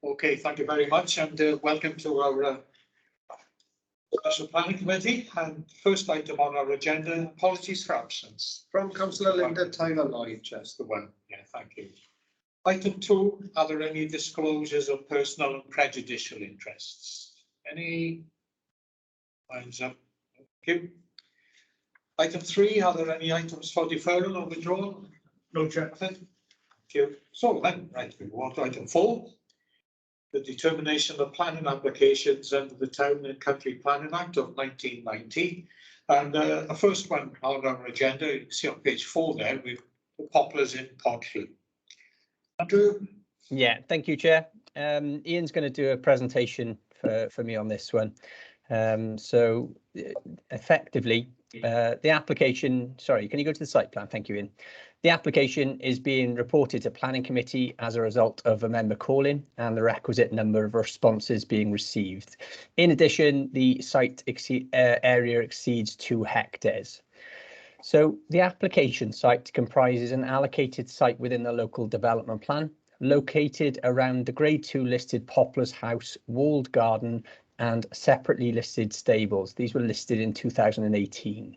Okay, thank you very much, and welcome to our Special Planning Committee. And first item on our agenda, apologies for absence. From Councillor Linda Taylor-Lloyd. Just the one. Yeah, thank you. Item 2, are there any disclosures of personal and prejudicial interests? Any? Hands up. Thank you. Item 3, are there any items for deferral or withdrawal? No, Chair. Thank you. So then, right, we go on to item 4. The determination of planning applications under the Town and Country Planning Act of 1990. And the first one on our agenda, you can see on page 4 there, with the poplars in Pontley. Andrew? Yeah, thank you, Chair. Ian's going to do a presentation for me on this one. So effectively, the application, sorry, can you go to the site plan? Thank you, Ian. The application is being reported to Planning Committee as a result of a member calling and the requisite number of responses being received. In addition, the site area exceeds 2 hectares. So the application site comprises an allocated site within the local development plan, located around the Grade 2 listed Poplars House, walled garden and separately listed stables. These were listed in 2018.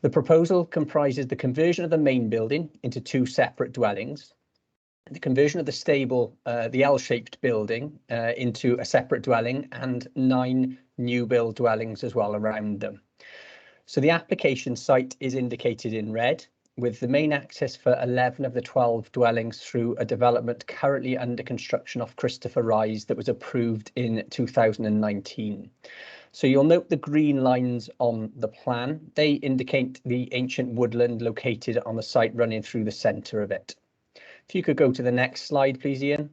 The proposal comprises the conversion of the main building into 2 separate dwellings, the conversion of the stable, the L-shaped building, into a separate dwelling, and 9 new build dwellings as well around them. So the application site is indicated in red, with the main access for 11 of the 12 dwellings through a development currently under construction off Christopher Rise that was approved in 2019. So you'll note the green lines on the plan. They indicate the ancient woodland located on the site running through the centre of it. If you could go to the next slide, please, Ian.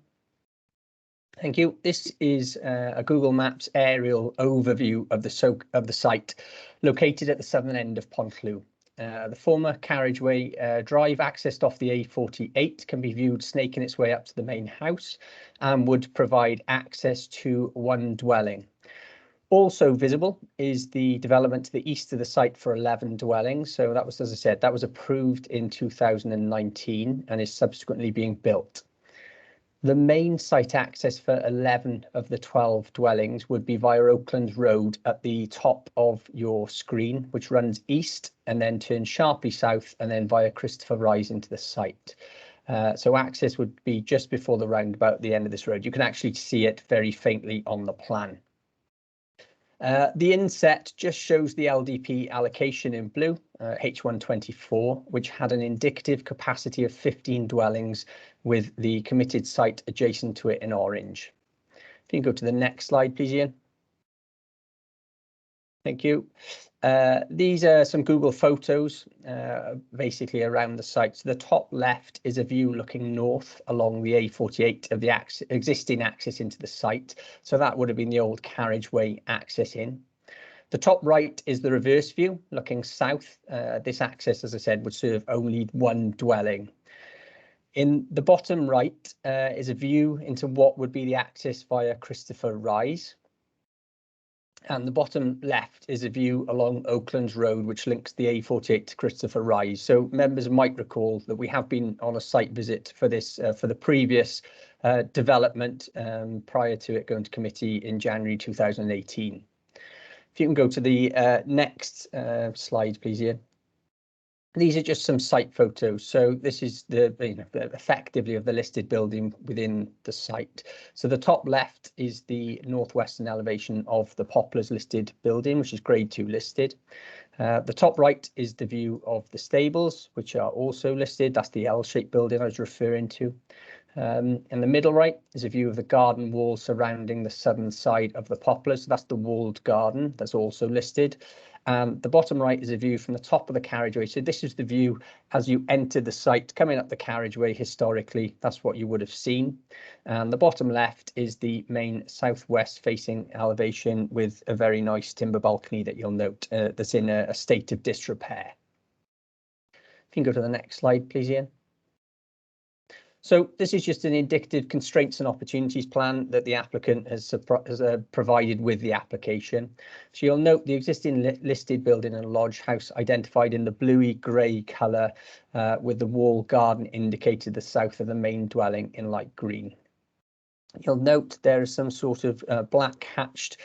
Thank you. This is a Google Maps aerial overview of the site located at the southern end of Pontlw. The former carriageway drive accessed off the A48 can be viewed snaking its way up to the main house and would provide access to 1 dwelling. Also visible is the development to the east of the site for 11 dwellings. So that was, as I said, that was approved in 2019 and is subsequently being built. The main site access for 11 of the 12 dwellings would be via Oakland Road at the top of your screen, which runs east and then turns sharply south and then via Christopher Rise into the site. So access would be just before the roundabout at the end of this road. You can actually see it very faintly on the plan. The inset just shows the LDP allocation in blue, H124, which had an indicative capacity of 15 dwellings with the committed site adjacent to it in orange. If you can go to the next slide, please, Ian. Thank you. These are some Google photos basically around the site. So the top left is a view looking north along the A48 of the existing access into the site. So that would have been the old carriageway access in. The top right is the reverse view looking south. This access, as I said, would serve only 1 dwelling. In the bottom right is a view into what would be the access via Christopher Rise. And the bottom left is a view along Oaklands Road, which links the A48 to Christopher Rise. So members might recall that we have been on a site visit for this, for the previous development prior to it going to committee in January 2018. If you can go to the next slide, please, Ian. These are just some site photos. So this is the effectively of the listed building within the site. So the top left is the northwestern elevation of the Poplars listed building, which is Grade 2 listed. The top right is the view of the stables, which are also listed. That's the L-shaped building I was referring to. In the middle right is a view of the garden wall surrounding the southern side of the Poplars. So that's the walled garden that's also listed. The bottom right is a view from the top of the carriageway. So this is the view as you enter the site, coming up the carriageway historically. That's what you would have seen. And the bottom left is the main southwest facing elevation with a very nice timber balcony that you'll note that's in a state of disrepair. If you can go to the next slide, please, Ian. So this is just an indicative constraints and opportunities plan that the applicant has provided with the application. So you'll note the existing listed building and lodge house identified in the bluey grey colour with the wall garden indicated the south of the main dwelling in light green. You'll note there are some sort of black hatched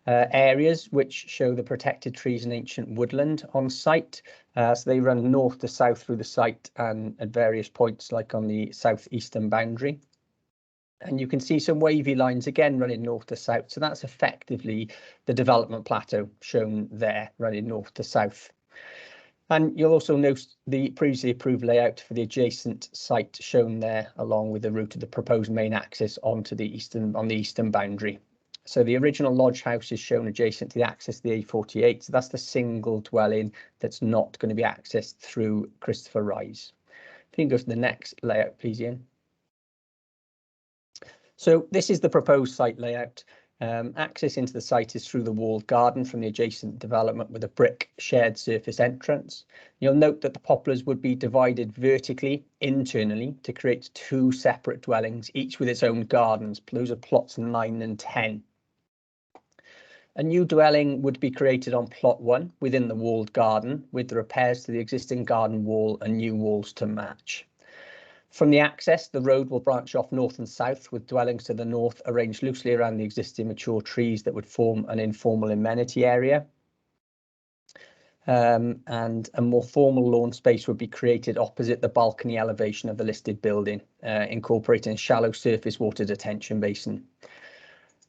areas which show the protected trees and ancient woodland on site. So they run north to south through the site and at various points like on the southeastern boundary. And you can see some wavy lines again running north to south. So that's effectively the development plateau shown there running north to south. And you'll also note the previously approved layout for the adjacent site shown there, along with the route of the proposed main access onto the eastern boundary. So the original lodge house is shown adjacent to the access to the A48. So that's the single dwelling that's not going to be accessed through Christopher Rise. If you can go to the next layout, please, Ian. So this is the proposed site layout. Access into the site is through the walled garden from the adjacent development with a brick shared surface entrance. You'll note that the poplars would be divided vertically internally to create two separate dwellings, each with its own gardens. Those are plots 9 and 10. A new dwelling would be created on plot 1 within the walled garden with the repairs to the existing garden wall and new walls to match. From the access, the road will branch off north and south with dwellings to the north arranged loosely around the existing mature trees that would form an informal amenity area. And a more formal lawn space would be created opposite the balcony elevation of the listed building, incorporating a shallow surface water detention basin.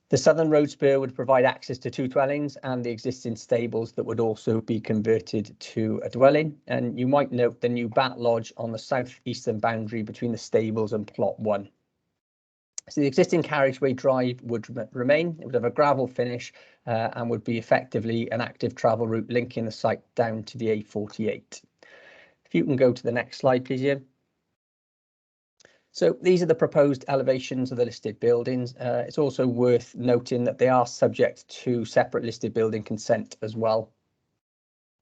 The southern road spur would provide access to 2 dwellings and the existing stables that would also be converted to a dwelling. And you might note the new bat lodge on the southeastern boundary between the stables and plot 1. So the existing carriageway drive would remain. It would have a gravel finish and would be effectively an active travel route linking the site down to the A48. If you can go to the next slide, please, Ian. So these are the proposed elevations of the listed buildings. It's also worth noting that they are subject to separate listed building consent as well.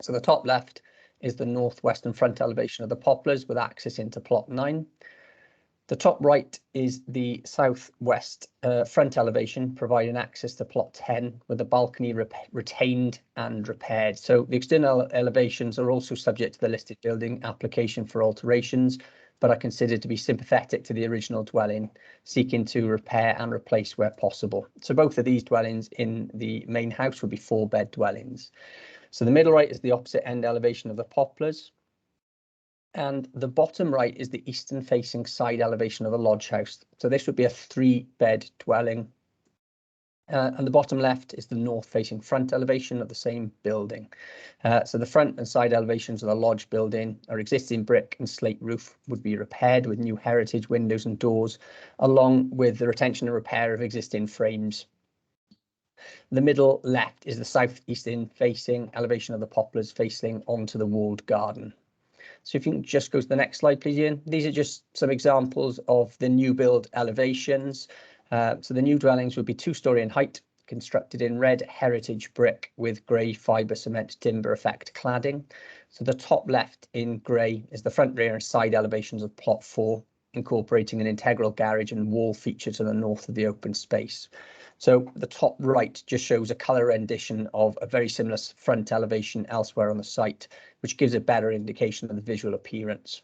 So the top left is the northwestern front elevation of the poplars with access into plot 9. The top right is the southwest front elevation, providing access to plot 10 with the balcony retained and repaired. So the external elevations are also subject to the listed building application for alterations, but are considered to be sympathetic to the original dwelling, seeking to repair and replace where possible. So both of these dwellings in the main house would be 4-bed dwellings. So the middle right is the opposite end elevation of the poplars. And the bottom right is the eastern facing side elevation of the lodge house. So this would be a 3-bed dwelling. And the bottom left is the north facing front elevation of the same building. So the front and side elevations of the lodge building are existing brick and slate roof would be repaired with new heritage windows and doors, along with the retention and repair of existing frames. The middle left is the southeastern facing elevation of the poplars facing onto the walled garden. So if you can just go to the next slide, please, Ian. These are just some examples of the new build elevations. So the new dwellings would be 2-storey in height, constructed in red heritage brick with grey fibre cement timber effect cladding. So the top left in grey is the front, rear and side elevations of plot 4, incorporating an integral garage and wall feature to the north of the open space. So the top right just shows a colour rendition of a very similar front elevation elsewhere on the site, which gives a better indication of the visual appearance.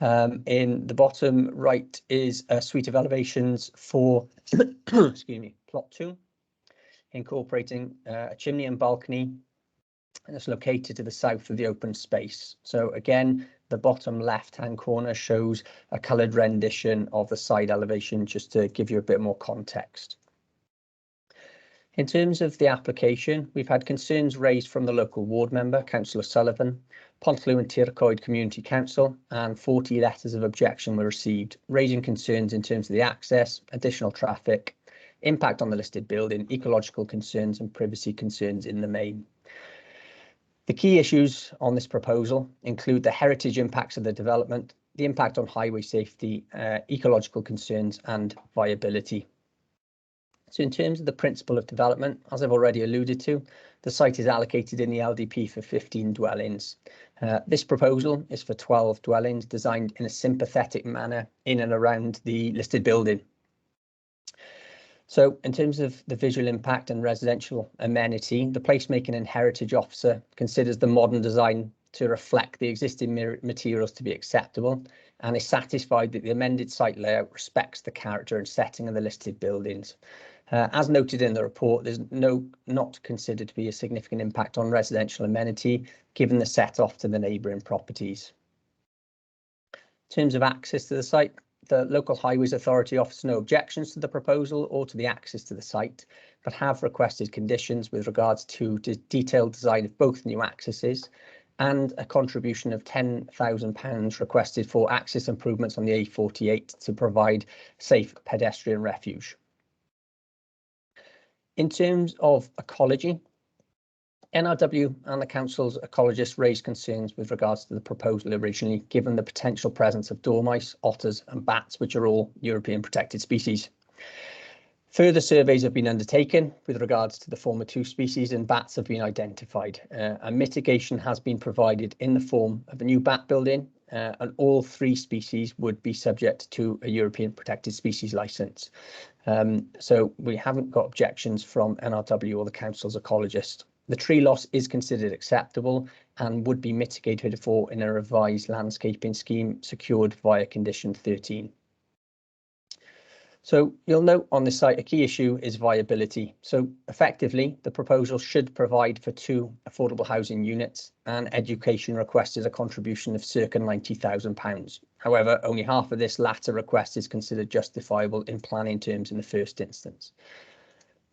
In the bottom right is a suite of elevations for excuse me, plot 2, incorporating a chimney and balcony, and it's located to the south of the open space. So again, the bottom left-hand corner shows a coloured rendition of the side elevation, just to give you a bit more context. In terms of the application, we've had concerns raised from the local ward member, Councillor Sullivan, Pontlw and Tircoed Community Council, and 40 letters of objection were received, raising concerns in terms of the access, additional traffic, impact on the listed building, ecological concerns and privacy concerns in the main. The key issues on this proposal include the heritage impacts of the development, the impact on highway safety, ecological concerns and viability. So in terms of the principle of development, as I've already alluded to, the site is allocated in the LDP for 15 dwellings. This proposal is for 12 dwellings designed in a sympathetic manner in and around the listed building. So in terms of the visual impact and residential amenity, the placemaking and heritage officer considers the modern design to reflect the existing materials to be acceptable and is satisfied that the amended site layout respects the character and setting of the listed buildings. As noted in the report, there's not considered to be a significant impact on residential amenity, given the set off to the neighbouring properties. In terms of access to the site, the Local Highways Authority offers no objections to the proposal or to the access to the site, but have requested conditions with regards to detailed design of both new accesses and a contribution of £10,000 requested for access improvements on the A48 to provide safe pedestrian refuge. In terms of ecology, NRW and the council's ecologists raised concerns with regards to the proposal originally, given the potential presence of dormice, otters and bats, which are all European protected species. Further surveys have been undertaken with regards to the former two species, and bats have been identified. A mitigation has been provided in the form of a new bat building, and all three species would be subject to a European protected species licence. So we haven't got objections from NRW or the council's ecologist. The tree loss is considered acceptable and would be mitigated for in a revised landscaping scheme secured via condition 13. So you'll note on this site a key issue is viability. So effectively, the proposal should provide for 2 affordable housing units, and education requested a contribution of circa £90,000. However, only half of this latter request is considered justifiable in planning terms in the first instance.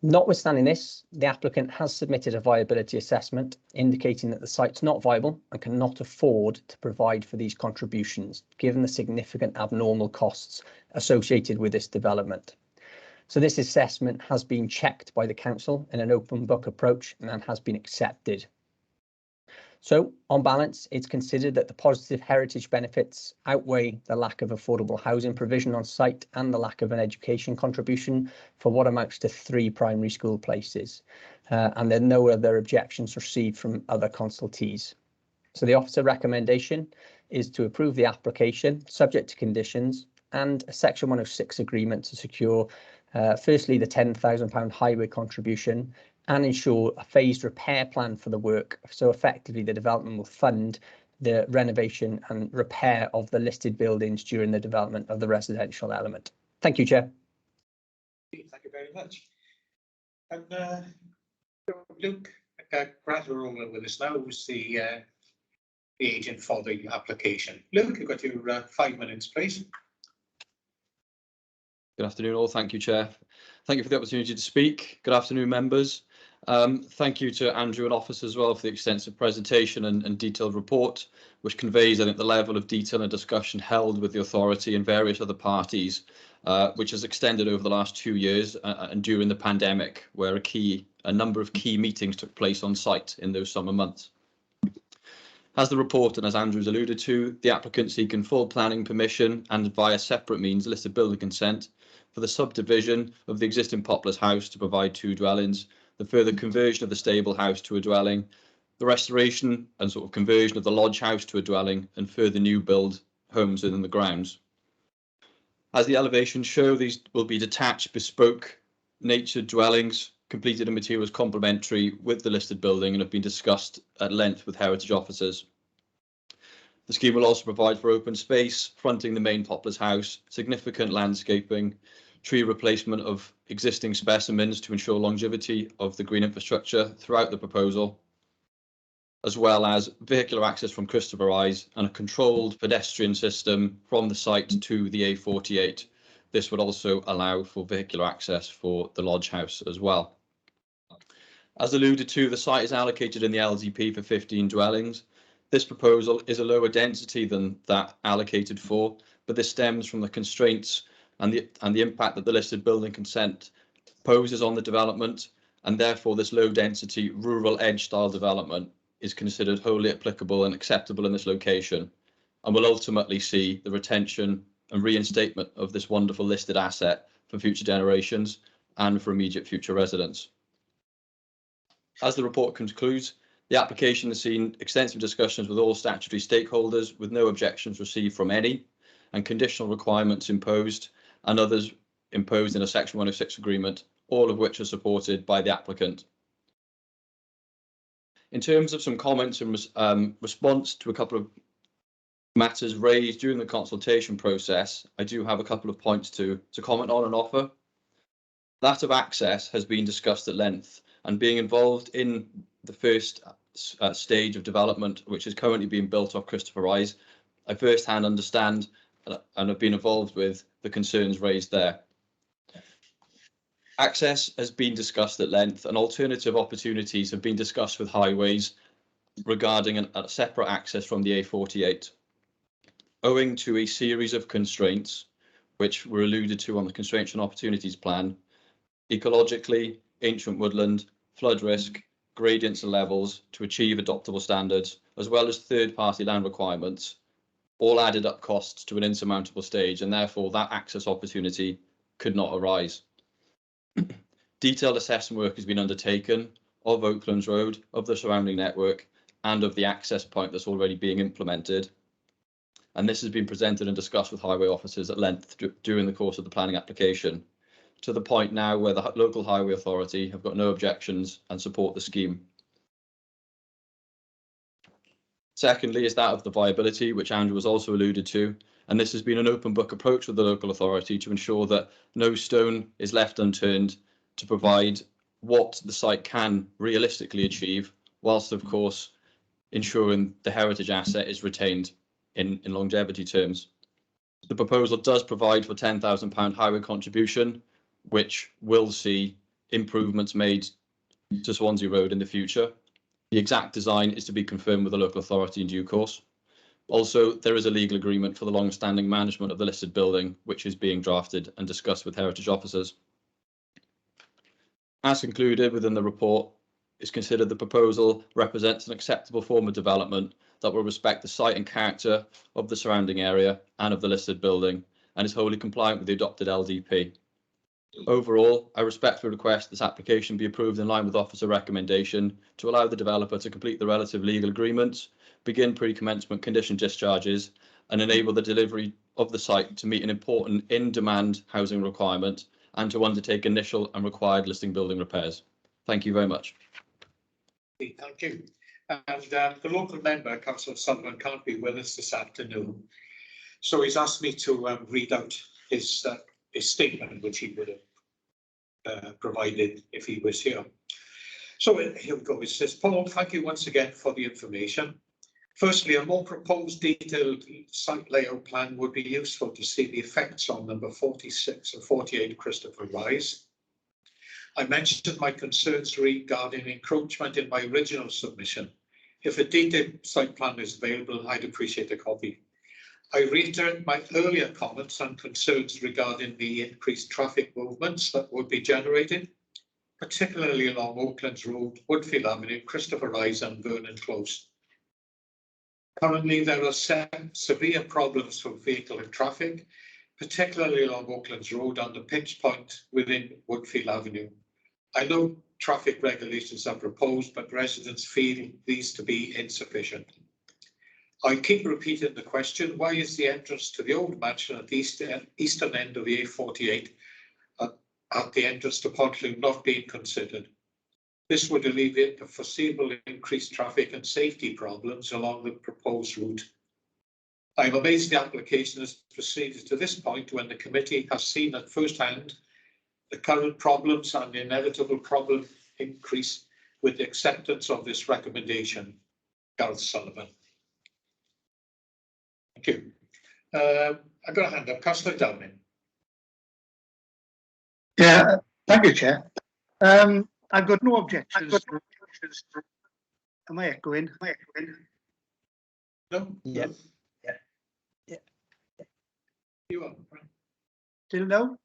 Notwithstanding this, the applicant has submitted a viability assessment indicating that the site's not viable and cannot afford to provide for these contributions, given the significant abnormal costs associated with this development. So this assessment has been checked by the council in an open book approach and has been accepted. So on balance, it's considered that the positive heritage benefits outweigh the lack of affordable housing provision on site and the lack of an education contribution for what amounts to 3 primary school places. And there are no other objections received from other consultees. So the officer recommendation is to approve the application subject to conditions and a Section 106 agreement to secure firstly the £10,000 highway contribution and ensure a phased repair plan for the work. So effectively the development will fund the renovation and repair of the listed buildings during the development of the residential element. Thank you, Chair. Thank you very much. And Luke, Grant are all with us now, who's the agent for the application. Luke, you've got your 5 minutes, please. Good afternoon all. Thank you, Chair. Thank you for the opportunity to speak. Good afternoon, members. Thank you to Andrew and Office as well for the extensive presentation and detailed report, which conveys, I think, the level of detail and discussion held with the authority and various other parties, which has extended over the last 2 years and during the pandemic, where a number of key meetings took place on site in those summer months. As the report and as Andrew's alluded to, the applicant seeking full planning permission and via separate means listed building consent for the subdivision of the existing Poplars house to provide 2 dwellings, the further conversion of the stable house to a dwelling, the restoration and sort of conversion of the lodge house to a dwelling, and further new build homes within the grounds. As the elevations show, these will be detached, bespoke, natured dwellings, completed in materials complementary with the listed building and have been discussed at length with heritage officers. The scheme will also provide for open space fronting the main Poplars house, significant landscaping, tree replacement of existing specimens to ensure longevity of the green infrastructure throughout the proposal, as well as vehicular access from Christopher Rise and a controlled pedestrian system from the site to the A48. This would also allow for vehicular access for the lodge house as well. As alluded to, the site is allocated in the LDP for 15 dwellings. This proposal is a lower density than that allocated for, but this stems from the constraints and the impact that the listed building consent poses on the development, and therefore this low density rural edge style development is considered wholly applicable and acceptable in this location, and will ultimately see the retention and reinstatement of this wonderful listed asset for future generations and for immediate future residents. As the report concludes, the application has seen extensive discussions with all statutory stakeholders with no objections received from any, and conditional requirements imposed and others imposed in a Section 106 agreement, all of which are supported by the applicant. In terms of some comments in response to a couple of matters raised during the consultation process, I do have a couple of points to comment on and offer. That of access has been discussed at length, and being involved in the first stage of development, which is currently being built off Christopher Rise, I firsthand understand and have been involved with the concerns raised there. Access has been discussed at length, and alternative opportunities have been discussed with highways regarding a separate access from the A48. Owing to a series of constraints, which were alluded to on the Constraints and Opportunities Plan, ecologically, ancient woodland, flood risk, gradients and levels to achieve adoptable standards, as well as third-party land requirements, all added up costs to an insurmountable stage, and therefore that access opportunity could not arise. Detailed assessment work has been undertaken of Oaklands Road, of the surrounding network, and of the access point that's already being implemented. And this has been presented and discussed with highway officers at length during the course of the planning application, to the point now where the local highway authority have got no objections and support the scheme. Secondly is that of the viability, which Andrew has also alluded to, and this has been an open book approach with the local authority to ensure that no stone is left unturned to provide what the site can realistically achieve, whilst of course ensuring the heritage asset is retained in longevity terms. The proposal does provide for £10,000 highway contribution, which will see improvements made to Swansea Road in the future. The exact design is to be confirmed with the local authority in due course. Also, there is a legal agreement for the long-standing management of the listed building, which is being drafted and discussed with heritage officers. As concluded within the report, it's considered the proposal represents an acceptable form of development that will respect the site and character of the surrounding area and of the listed building, and is wholly compliant with the adopted LDP. Overall, I respectfully request this application be approved in line with officer recommendation to allow the developer to complete the relative legal agreements, begin pre-commencement condition discharges, and enable the delivery of the site to meet an important in-demand housing requirement and to undertake initial and required listing building repairs. Thank you very much. Thank you. And the local member, Councillor Sullivan, can't be with us this afternoon, so he's asked me to read out his statement, which he would have provided if he was here. So here we go. It says, Paul, thank you once again for the information. Firstly, a more proposed detailed site layout plan would be useful to see the effects on number 46 and 48 Christopher Rise. I mentioned my concerns regarding encroachment in my original submission. If a detailed site plan is available, I'd appreciate a copy. I reiterate my earlier comments and concerns regarding the increased traffic movements that would be generated, particularly along Oaklands Road, Woodfield Avenue, Christopher Rise and Vernon Close. Currently, there are severe problems for vehicle and traffic, particularly along Oaklands Road and the pinch point within Woodfield Avenue. I know traffic regulations are proposed, but residents feel these to be insufficient. I keep repeating the question, why is the entrance to the old mansion at the eastern end of the A48 at the entrance to Pontloo not being considered? This would alleviate the foreseeable increased traffic and safety problems along the proposed route. I am amazed the application has proceeded to this point when the committee has seen at first hand the current problems and the inevitable problem increase with the acceptance of this recommendation. Gareth Sullivan. Thank you. I've got a hand up. Councillor Downing. Yeah, thank you, Chair. I've got no objections. Am I echoing? No? Yeah. No. Yeah. You are. Still no?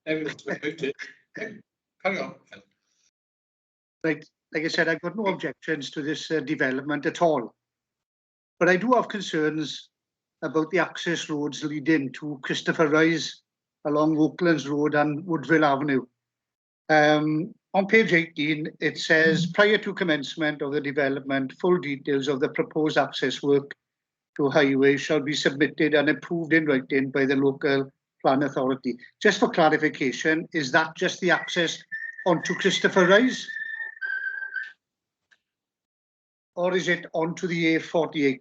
Everyone's been muted. Carry on. Like I said, I've got no objections to this development at all. But I do have concerns about the access roads leading to Christopher Rise along Oaklands Road and Woodville Avenue. On page 18, it says, prior to commencement of the development, full details of the proposed access work to highway shall be submitted and approved in writing by the local plan authority. Just for clarification, is that just the access onto Christopher Rise? Or is it onto the A48?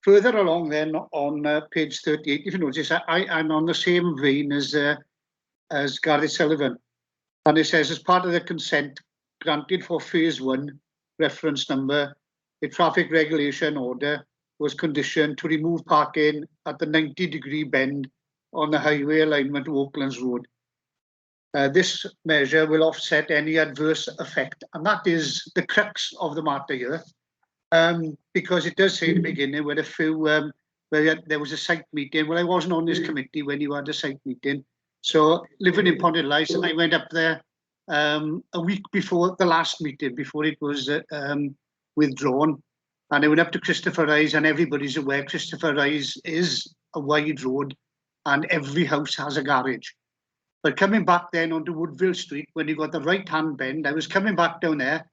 Further along then on page 38, if you notice, I'm on the same vein as Gareth Sullivan. And it says, as part of the consent granted for phase 1, reference number, the traffic regulation order was conditioned to remove parking at the 90-degree bend on the highway alignment to Oaklands Road. This measure will offset any adverse effect, and that is the crux of the matter here. Because it does say at the beginning where there was a site meeting. Well, I wasn't on this committee when you had a site meeting. So living in Pontylice, I went up there a week before the last meeting, before it was withdrawn. And I went up to Christopher Rise, and everybody's aware Christopher Rise is a wide road and every house has a garage. But coming back then onto Woodville Street, when you got the right-hand bend, I was coming back down there,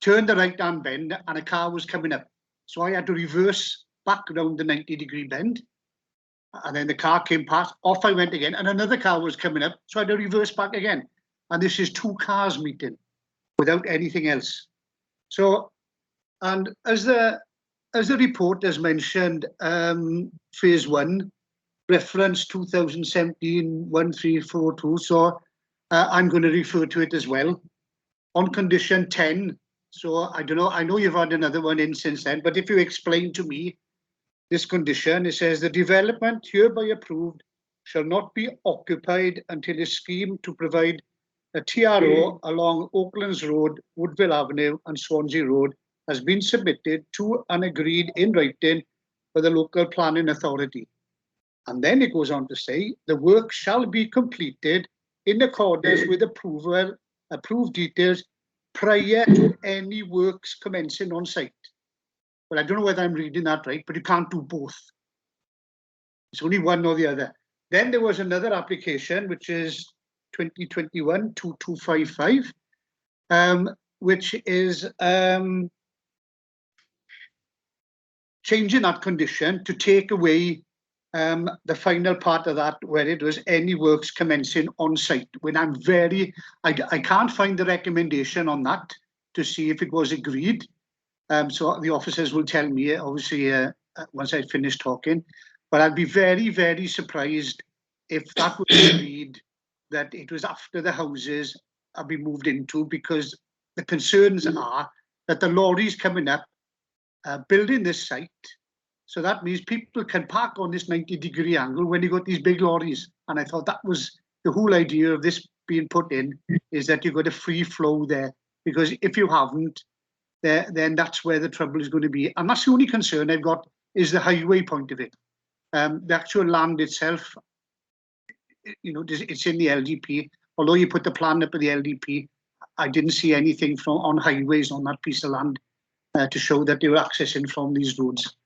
turned the right-hand bend, and a car was coming up. So I had to reverse back around the 90-degree bend. And then the car came past, off I went again, and another car was coming up. So I had to reverse back again. And this is 2 cars meeting without anything else. So, and as the report has mentioned, phase 1, reference 2017-1342. So I'm going to refer to it as well. On condition 10, so I don't know, I know you've had another one in since then, but if you explain to me this condition, it says the development hereby approved shall not be occupied until a scheme to provide a TRO along Oaklands Road, Woodville Avenue and Swansea Road has been submitted to and agreed in writing by the local planning authority. And then it goes on to say the work shall be completed in accordance with approved details prior to any works commencing on site. Well, I don't know whether I'm reading that right, but you can't do both. It's only one or the other. Then there was another application, which is 2021-2255, which is changing that condition to take away the final part of that, where it was any works commencing on site. When I can't find the recommendation on that to see if it was agreed. So the officers will tell me, obviously, once I finish talking. But I'd be very, very surprised if that was agreed, that it was after the houses have been moved into, because the concerns are that the lorries coming up, building this site. So that means people can park on this 90-degree angle when you got these big lorries. And I thought that was the whole idea of this being put in, is that you've got a free flow there. Because if you haven't, then that's where the trouble is going to be. And that's the only concern I've got, is the highway point of it. The actual land itself, you know, it's in the LDP. Although you put the plan up in the LDP, I didn't see anything on highways on that piece of land to show that they were accessing from these roads.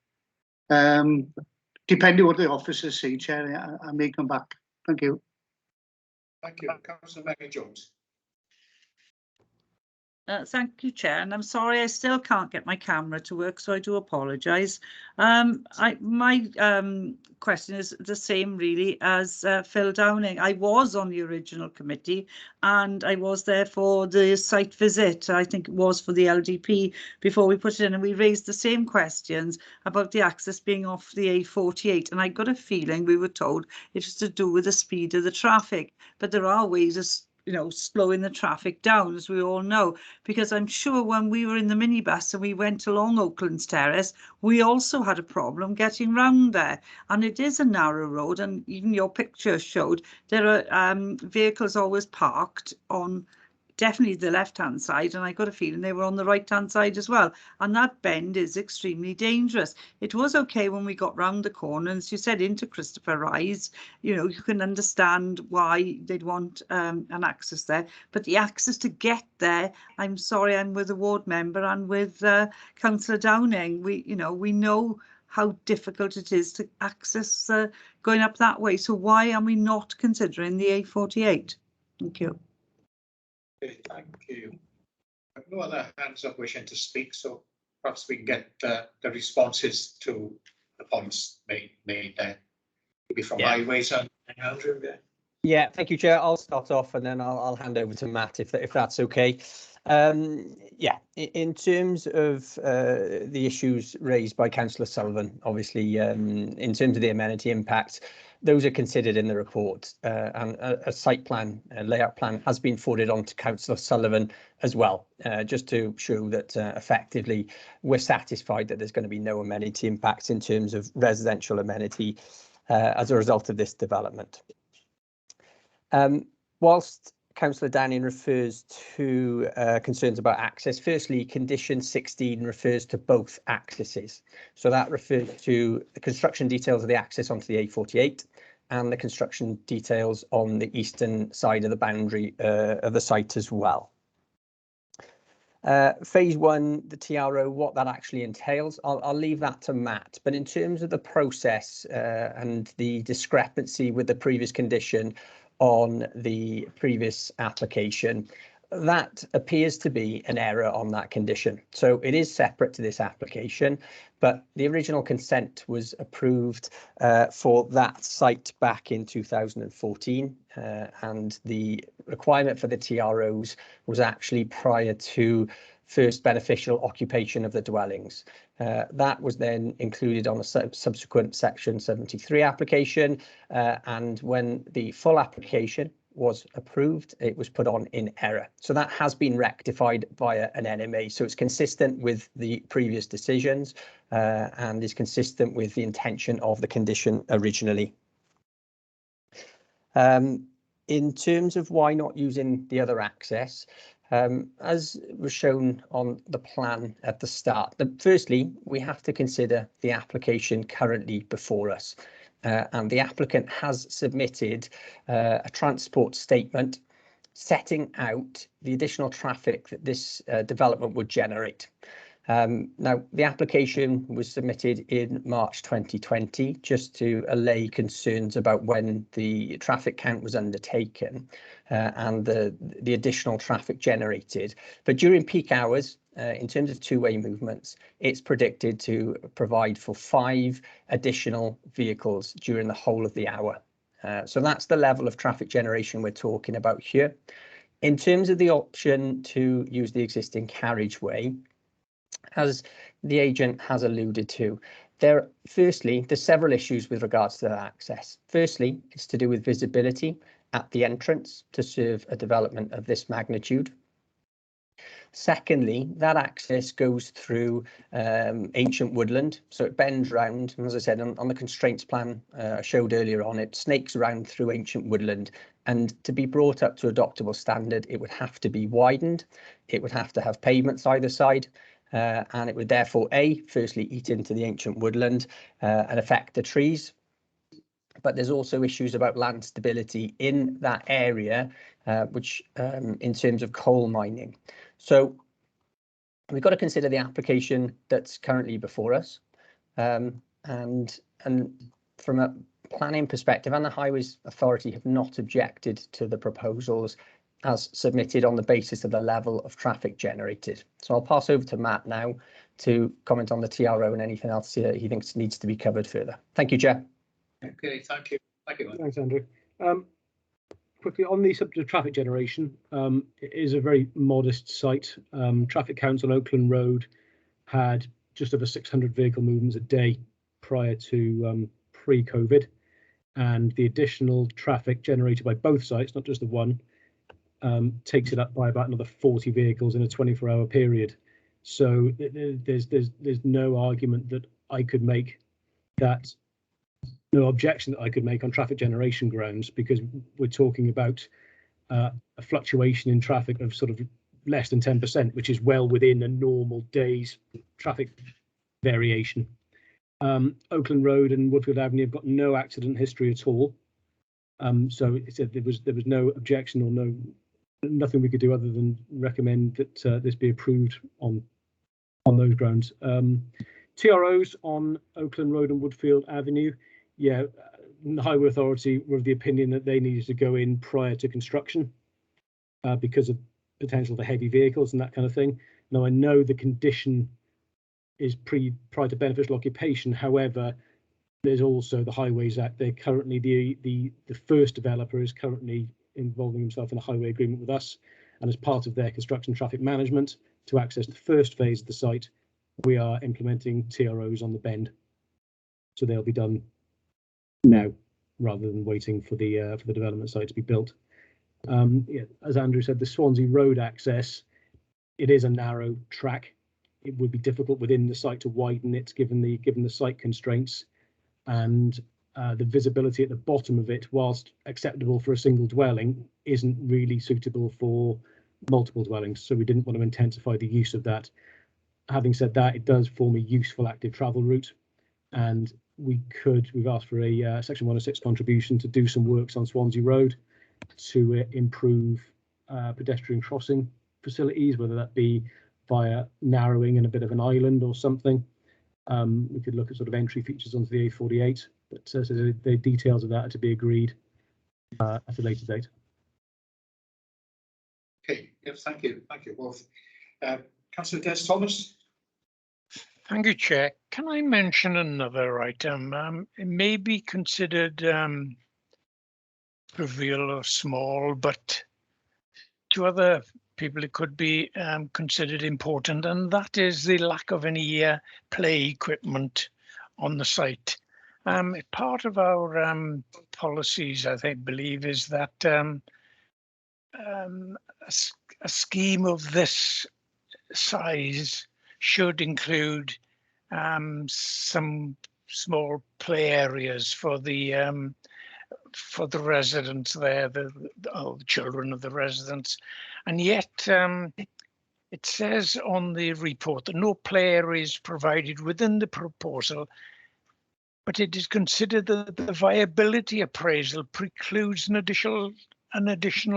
Depending what the officers say, Chair, I may come back. Thank you. Thank you. Councillor Megan Jones. Thank you, Chair, and I'm sorry I still can't get my camera to work, so I do apologise. My question is the same really as Phil Downing. I was on the original committee and I was there for the site visit. I think it was for the LDP before we put it in, and we raised the same questions about the access being off the A48, and I got a feeling we were told it was to do with the speed of the traffic, but there are ways of slowing the traffic down, as we all know, because I'm sure when we were in the minibus and we went along Oaklands Terrace, we also had a problem getting round there. And it is a narrow road, and even your picture showed there are vehicles always parked on definitely the left-hand side, and I got a feeling they were on the right-hand side as well. And that bend is extremely dangerous. It was okay when we got round the corner, and as you said, into Christopher Rise, you can understand why they'd want an access there. But the access to get there, I'm sorry, I'm with a ward member and with Councillor Downing. We know how difficult it is to access going up that way. So why are we not considering the A48? Thank you. Okay, thank you. I have no other hands up wishing to speak, so perhaps we can get the responses to the points made there. Maybe from highways and Andrew. Yeah, thank you, Chair. I'll start off and then I'll hand over to Matt if that's okay. Yeah, in terms of the issues raised by Councillor Sullivan, obviously, in terms of the amenity impact, those are considered in the report, and a site plan, a layout plan, has been forwarded on to Councillor Sullivan as well, just to show that effectively we're satisfied that there's going to be no amenity impacts in terms of residential amenity as a result of this development. Whilst Councillor Downing refers to concerns about access, firstly, condition 16 refers to both accesses. So that refers to the construction details of the access onto the A48 and the construction details on the eastern side of the boundary of the site as well. Phase 1, the TRO, what that actually entails, I'll leave that to Matt. But in terms of the process and the discrepancy with the previous condition on the previous application, that appears to be an error on that condition. So it is separate to this application, but the original consent was approved for that site back in 2014, and the requirement for the TROs was actually prior to first beneficial occupation of the dwellings. That was then included on a subsequent Section 73 application, and when the full application was approved, it was put on in error. So that has been rectified via an NMA. So it's consistent with the previous decisions and is consistent with the intention of the condition originally. In terms of why not using the other access, as was shown on the plan at the start, firstly, we have to consider the application currently before us. And the applicant has submitted a transport statement setting out the additional traffic that this development would generate. Now, the application was submitted in March 2020, just to allay concerns about when the traffic count was undertaken and the additional traffic generated. But during peak hours, in terms of two-way movements, it's predicted to provide for 5 additional vehicles during the whole of the hour. So that's the level of traffic generation we're talking about here. In terms of the option to use the existing carriageway, as the agent has alluded to, firstly, there's several issues with regards to that access. Firstly, it's to do with visibility at the entrance to serve a development of this magnitude. Secondly, that access goes through ancient woodland, so it bends round, and as I said, on the constraints plan I showed earlier on, it snakes around through ancient woodland, and to be brought up to adoptable standard, it would have to be widened, it would have to have pavements either side, and it would therefore, firstly, eat into the ancient woodland and affect the trees. But there's also issues about land stability in that area, which in terms of coal mining. So we've got to consider the application that's currently before us, and from a planning perspective, and the Highways Authority have not objected to the proposals as submitted on the basis of the level of traffic generated. So I'll pass over to Matt now to comment on the TRO and anything else he thinks needs to be covered further. Thank you, Chair. Okay, thank you. Thank you, Matt. Thanks, Andrew. Quickly on the subject of traffic generation, it is a very modest site. Traffic counts on Oakland Road had just over 600 vehicle movements a day prior to pre-COVID, and the additional traffic generated by both sites, not just the one, takes it up by about another 40 vehicles in a 24-hour period. So there's no argument that I could make that. No objection that I could make on traffic generation grounds, because we're talking about a fluctuation in traffic of sort of less than 10%, which is well within a normal day's traffic variation. Oakland Road and Woodfield Avenue have got no accident history at all. So it said there was no objection or nothing we could do other than recommend that this be approved on those grounds. TROs on Oakland Road and Woodfield Avenue. Yeah, the Highway Authority were of the opinion that they needed to go in prior to construction because of potential for heavy vehicles and that kind of thing. Now, I know the condition is prior to beneficial occupation. However, there's also the Highways Act. They're currently the first developer is currently involving himself in a highway agreement with us, And as part of their construction traffic management, to access the first phase of the site, we are implementing TROs on the bend. So they'll be done now, rather than waiting for the development site to be built. Yeah, as Andrew said, the Swansea road access, it is a narrow track. It would be difficult within the site to widen it, given the site constraints, and the visibility at the bottom of it, whilst acceptable for a single dwelling, isn't really suitable for multiple dwellings. So we didn't want to intensify the use of that. Having said that, it does form a useful active travel route, and we've asked for a Section 106 contribution to do some works on Swansea Road to improve pedestrian crossing facilities, whether that be via narrowing and a bit of an island or something. We could look at sort of entry features onto the A48, but so the details of that are to be agreed at a later date. Okay, yes, thank you both. Councillor Des Thomas. Thank you, Chair. Can I mention another item? It may be considered trivial or small, but to other people it could be considered important, and that is the lack of any play equipment on the site. Part of our policies, I believe, is that a scheme of this size should include some small play areas for the residents there, the children of the residents, and yet it says on the report that no play area is provided within the proposal, but it is considered that the viability appraisal precludes an additional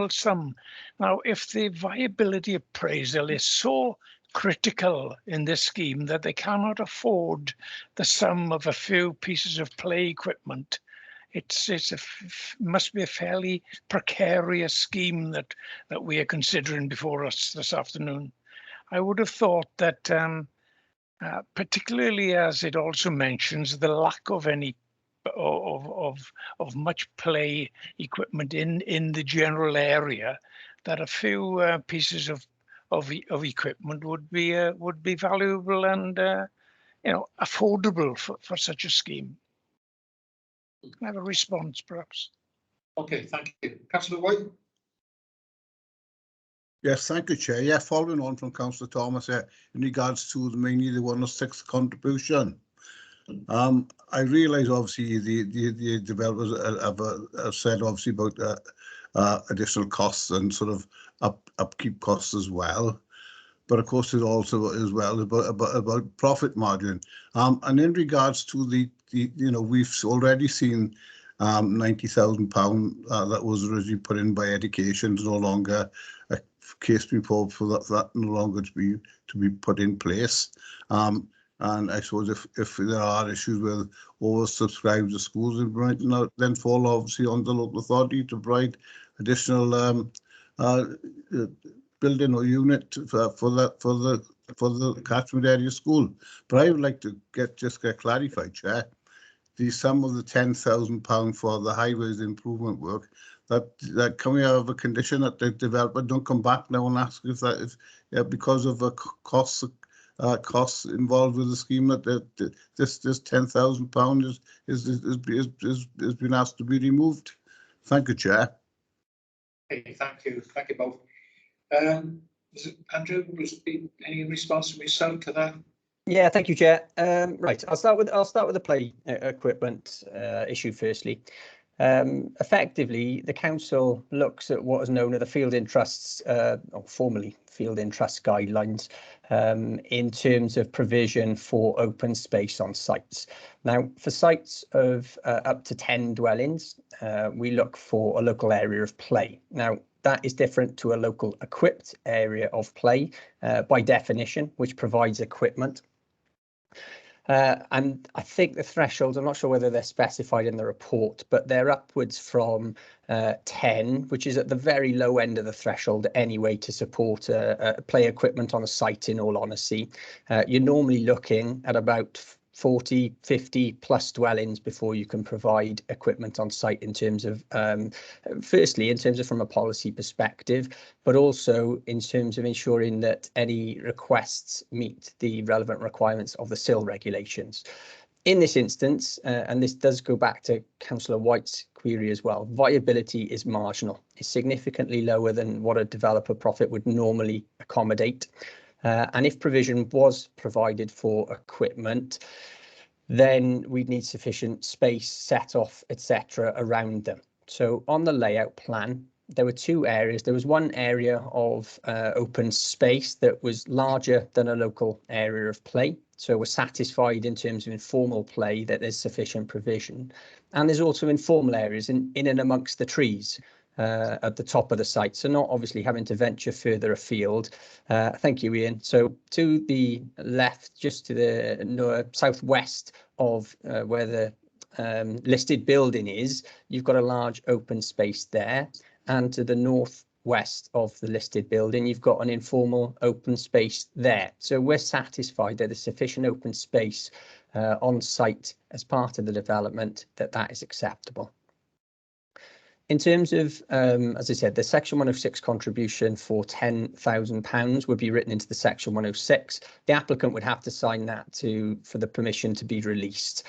sum. Now, if the viability appraisal is so critical in this scheme that they cannot afford the sum of a few pieces of play equipment, must be a fairly precarious scheme that we are considering before us this afternoon. I would have thought that, particularly as it also mentions the lack of any of much play equipment in the general area, that a few pieces of equipment would be valuable and affordable for such a scheme. Can I have a response, perhaps? Okay, thank you. Councillor White. Yes, thank you, Chair. Yeah, following on from Councillor Thomas, in regards to mainly the 106 contribution. I realise obviously the developers have said obviously about additional costs and sort of upkeep costs as well, but of course there's also as well about profit margin. And in regards to the we've already seen £90,000 that was originally put in by education, is no longer a case being pulled for that no longer to be put in place. And I suppose if there are issues with oversubscribed the schools, then fall obviously on the local authority to provide additional building or unit for the catchment area school. But I would like to get clarified, Chair, the sum of the £10,000 for the highways improvement work. That can we have a condition that the developer don't come back now and ask if that is because of costs involved with the scheme that this £10,000 is being asked to be removed. Thank you, Chair. Okay, thank you both. Andrew, was there any response from yourself to that? Yeah, thank you, Chair. Right, I'll start with the play equipment issue firstly. Effectively, the council looks at what is known as the field interests, or formerly field interest guidelines, in terms of provision for open space on sites. Now, for sites of up to 10 dwellings, we look for a local area of play. Now, that is different to a local equipped area of play by definition, which provides equipment. And I think the thresholds, I'm not sure whether they're specified in the report, but they're upwards from 10, which is at the very low end of the threshold anyway to support play equipment on a site, in all honesty. You're normally looking at about 40, 50 plus dwellings before you can provide equipment on site in terms of, firstly, in terms of from a policy perspective, but also in terms of ensuring that any requests meet the relevant requirements of the SIL regulations. In this instance, and this does go back to Councillor White's query as well, viability is marginal. It's significantly lower than what a developer profit would normally accommodate. And if provision was provided for equipment, then we'd need sufficient space, set off, etc. around them. So on the layout plan, there were two areas. There was one area of open space that was larger than a local area of play. So we're satisfied in terms of informal play that there's sufficient provision. And there's also informal areas in and amongst the trees at the top of the site. So not obviously having to venture further afield. Thank you, Ian. So to the left, just to the southwest of where the listed building is, you've got a large open space there. And to the northwest of the listed building, you've got an informal open space there. So we're satisfied that there's sufficient open space on site as part of the development that is acceptable. In terms of, as I said, the Section 106 contribution for £10,000 would be written into the Section 106. The applicant would have to sign that for the permission to be released.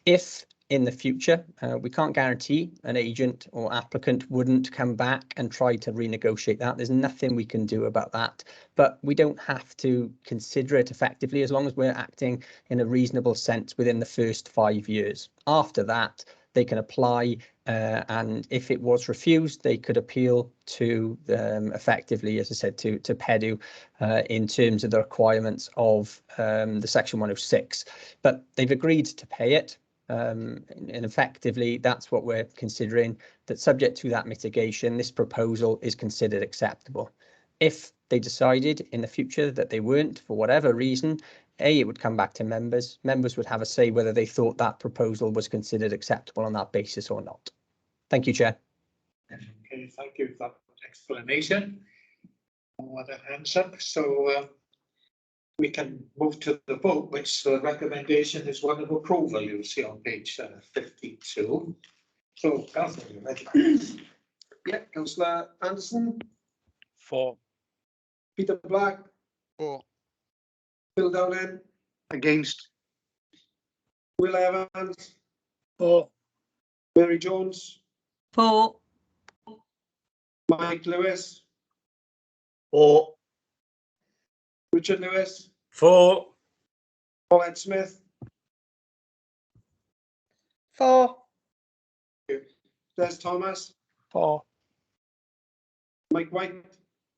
If in the future, we can't guarantee an agent or applicant wouldn't come back and try to renegotiate that. There's nothing we can do about that, but we don't have to consider it effectively as long as we're acting in a reasonable sense within the first 5 years. After that, they can apply, and if it was refused, they could appeal to effectively, as I said, to PEDU in terms of the requirements of the Section 106. But they've agreed to pay it. And effectively, that's what we're considering, that subject to that mitigation, this proposal is considered acceptable. If they decided in the future that they weren't, for whatever reason, it would come back to members. Members would have a say whether they thought that proposal was considered acceptable on that basis or not. Thank you, Chair. Okay, thank you for that explanation. No other hands up, so we can move to the vote, which the recommendation is one of approval. You'll see on page 52. So, Councillor, you ready? Yeah, Councillor Anderson, For. Peter Black, For. Phil Dowling, Against. Will Evans, For. Mary Jones, For. Mike Lewis, For. Richard Lewis, For. Paulette Smith, For. Des Thomas, For. Mike White,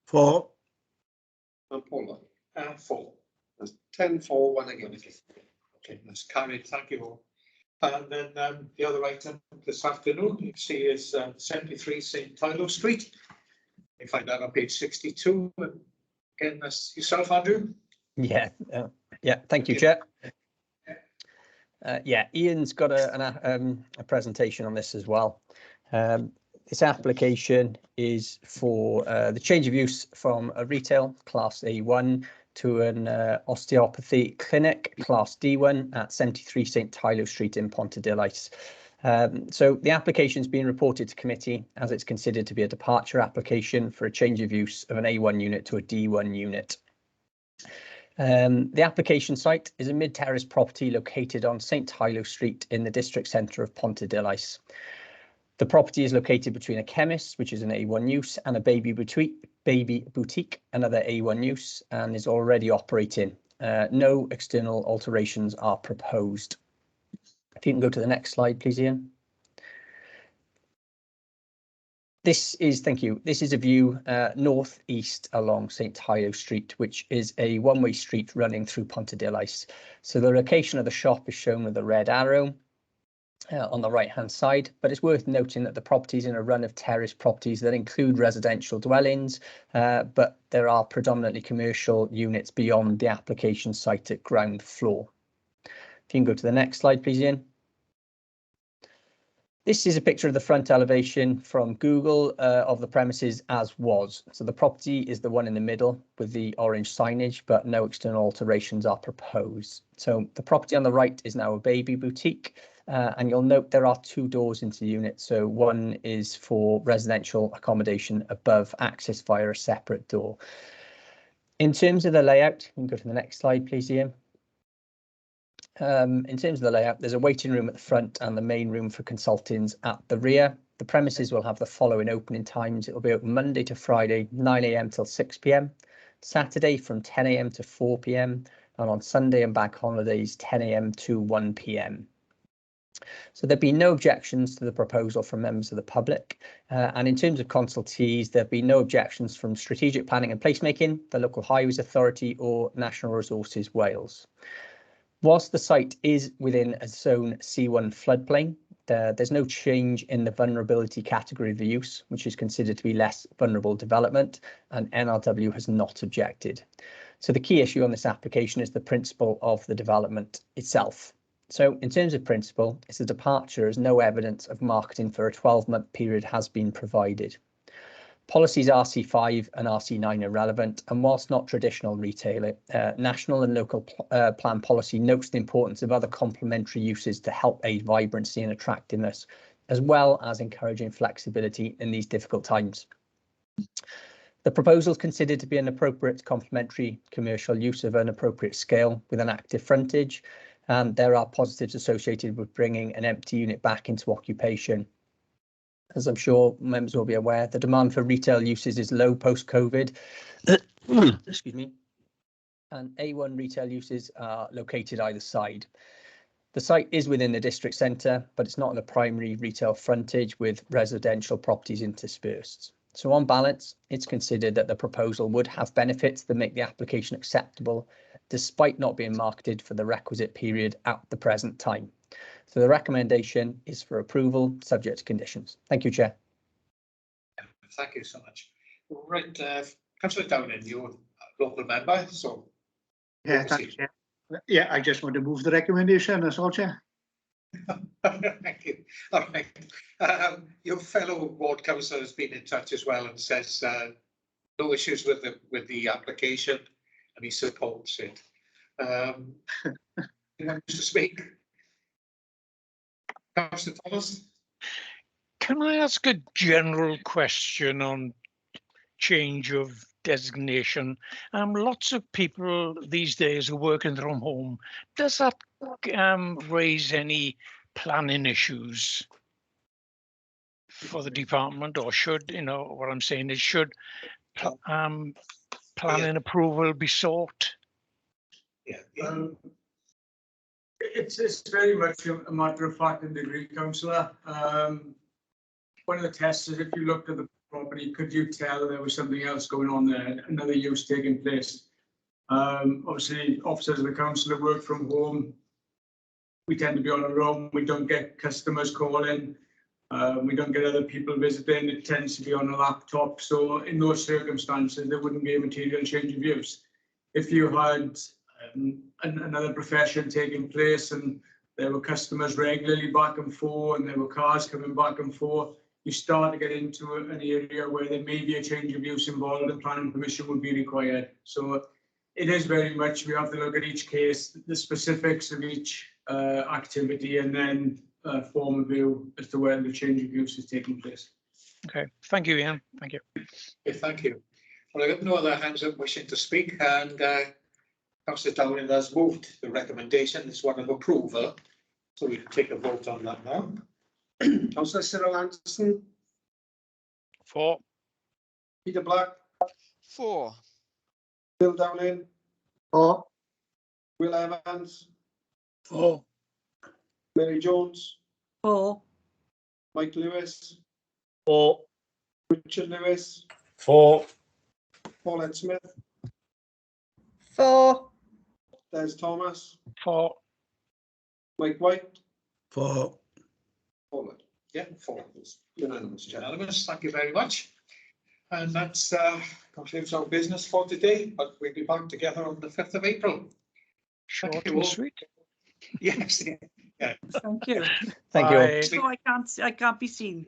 For. and Paula. 4. That's 10 for, 1 against. Okay, that's carried. Thank you all. And then the other item this afternoon, you see, is 73 St. Tylo Street. You find that on page 62. Again, that's yourself, Andrew. Yeah, thank you, Chair. Yeah, Ian's got a presentation on this as well. This application is for the change of use from a retail class A1 to an osteopathy clinic class D1 at 73 St. Tylo Street in Pontarddulais. So the application has been reported to committee as it's considered to be a departure application for a change of use of an A1 unit to a D1 unit. The application site is a mid-terrace property located on St. Tylo Street in the district centre of Pontarddulais. The property is located between a chemist, which is an A1 use, and a baby boutique, another A1 use, and is already operating. No external alterations are proposed. If you can go to the next slide, please, Ian. This is, thank you, this is a view northeast along St. Tylo Street, which is a one-way street running through Pontarddulais. So the location of the shop is shown with a red arrow on the right-hand side, but it's worth noting that the property is in a run of terrace properties that include residential dwellings, but there are predominantly commercial units beyond the application site at ground floor. If you can go to the next slide, please, Ian. This is a picture of the front elevation from Google of the premises as was. So the property is the one in the middle with the orange signage, but no external alterations are proposed. So the property on the right is now a baby boutique, and you'll note there are 2 doors into the unit. So one is for residential accommodation above, access via a separate door. In terms of the layout, you can go to the next slide, please, Ian. In terms of the layout, there's a waiting room at the front and the main room for consultants at the rear. The premises will have the following opening times. It will be open Monday to Friday, 9 a.m. till 6 p.m, Saturday from 10 a.m. to 4 p.m, and on Sunday and bank holidays, 10 a.m. to 1 p.m. So there'd be no objections to the proposal from members of the public. And in terms of consultees, there'd be no objections from Strategic Planning and Placemaking, the Local Highways Authority, or National Resources Wales. Whilst the site is within a Zone C1 floodplain, there's no change in the vulnerability category of the use, which is considered to be less vulnerable development, and NRW has not objected. So the key issue on this application is the principle of the development itself. So in terms of principle, it's a departure as no evidence of marketing for a 12-month period has been provided. Policies RC5 and RC9 are relevant, and whilst not traditional retail, national and local plan policy notes the importance of other complementary uses to help aid vibrancy and attractiveness, as well as encouraging flexibility in these difficult times. The proposal is considered to be an appropriate complementary commercial use of an appropriate scale with an active frontage, and there are positives associated with bringing an empty unit back into occupation. As I'm sure members will be aware, the demand for retail uses is low post-COVID. Excuse me. And A1 retail uses are located either side. The site is within the district centre, but it's not on the primary retail frontage with residential properties interspersed. So on balance, it's considered that the proposal would have benefits that make the application acceptable, despite not being marketed for the requisite period at the present time. So the recommendation is for approval, subject to conditions. Thank you, Chair. Thank you so much. Right, Councillor Downing, you're a local member, so. Yeah, thanks, Chair. Yeah, I just want to move the recommendation, that's all, Chair. Thank you. All right. Your fellow ward councillor has been in touch as well and says no issues with the application, and he supports it. You want to speak? Councillor Thomas? Can I ask a general question on change of designation? Lots of people these days are working from home. Does that raise any planning issues for the department, or should, you know, what I'm saying is, should planning approval be sought? Yeah. It's very much a matter of fact and degree, councillor. One of the tests is if you looked at the property, could you tell there was something else going on there, another use taking place? Obviously, officers of the council who work from home, we tend to be on our own. We don't get customers calling. We don't get other people visiting. It tends to be on a laptop. So in those circumstances, there wouldn't be a material change of use. If you had another profession taking place and there were customers regularly back and forth and there were cars coming back and forth, you start to get into an area where there may be a change of use involved and planning permission would be required. So it is very much, we have to look at each case, the specifics of each activity, and then form a view as to where the change of use is taking place. Okay, thank you, Ian. Thank you. Okay, thank you. Well, I got no other hands up wishing to speak, and Councillor Downing has moved the recommendation. It's one of approval, so we can take a vote on that now. Councillor Cyril Anderson. 4. Peter Black, 4. Bill Downing, 4. Will Evans, 4. Mary Jones, 4. Mike Lewis, 4. Richard Lewis, 4. Paulette Smith, 4. Des Thomas, 4. Mike White, 4. Paulette. Yeah, 4. Unanimous. Unanimous. Thank you very much. And that's concludes our business for today, but we'll be back together on the 5th of April. Short Thank you and all. sweet. Yes, yeah. Thank you. Thank you all. Bye. So I can't be seen.